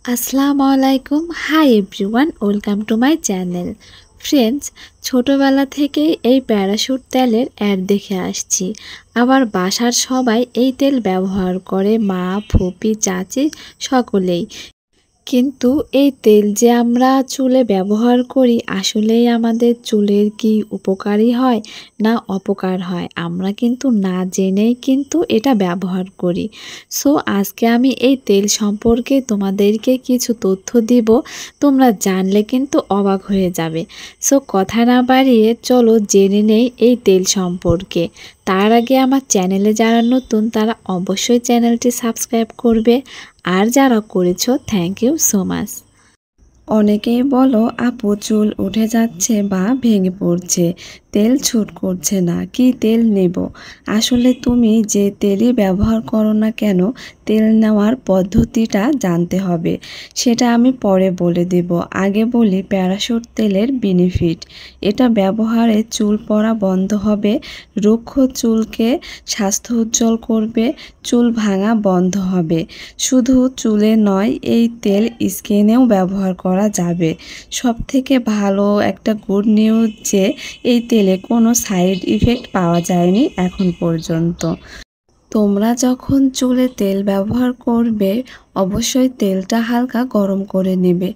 আসসালামু আলাইকুম। Hi everyone, welcome to my channel. Friends, ছোটবেলা থেকেই এই প্যারাশুট তেলের অ্যাড দেখে আসছি। আবার বাসার সবাই এই তেল ব্যবহার করে, মা, ফুপি, চাচি সকলেই। কিন্তু এই তেল যে আমরা চুলে ব্যবহার করি, আসলেই আমাদের চুলের কি উপকারী হয় না অপকার হয়, আমরা কিন্তু না জেনেই কিন্তু এটা ব্যবহার করি। সো আজকে আমি এই তেল সম্পর্কে তোমাদেরকে কিছু তথ্য দিব, তোমরা জানলে কিন্তু অবাক হয়ে যাবে। সো কথা না বাড়িয়ে চলো জেনে নেই এই তেল সম্পর্কে। তার আগে আমার চ্যানেলে যারা নতুন তারা অবশ্যই চ্যানেলটি সাবস্ক্রাইব করবে, আর যারা করেছো থ্যাংক ইউ সো মাচ। অনেকেই বলো আপু চুল উঠে যাচ্ছে বা ভেঙে পড়ছে, তেল ছুট করছে না, কি তেল নেব? আসলে তুমি যে তেলই ব্যবহার করো না কেন, তেল নেওয়ার পদ্ধতিটা জানতে হবে। সেটা আমি পরে বলে দেব। আগে বলি প্যারাশুট তেলের বেনিফিট। এটা ব্যবহারে চুল পড়া বন্ধ হবে, রুক্ষ চুলকে স্বাস্থ্য উজ্জ্বল করবে, চুল ভাঙা বন্ধ হবে। শুধু চুলে নয়, এই তেল স্কিনেও ব্যবহার করা যাবে। সবথেকে ভালো একটা গুড নিউজ যে এই তেলে কোনো সাইড ইফেক্ট পাওয়া যায়নি এখন পর্যন্ত। তোমরা যখন চুলে তেল ব্যবহার করবে, অবশ্যই তেলটা হালকা গরম করে নেবে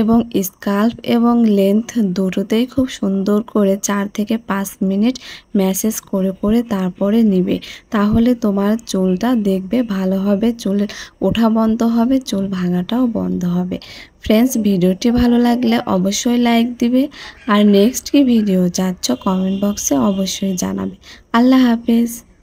এবং স্কাল্প এবং লেন্থ দুটোতেই খুব সুন্দর করে 4 থেকে 5 মিনিট ম্যাসেজ করে করে তারপরে নেবে। তাহলে তোমার চুলটা দেখবে ভালো হবে, চুলের ওঠা বন্ধ হবে, চুল ভাঙাটাও বন্ধ হবে। ফ্রেন্ডস, ভিডিওটি ভালো লাগলে অবশ্যই লাইক দিবে, আর নেক্সট কি ভিডিও চাচ্ছ কমেন্ট বক্সে অবশ্যই জানাবে। আল্লাহ হাফেজ।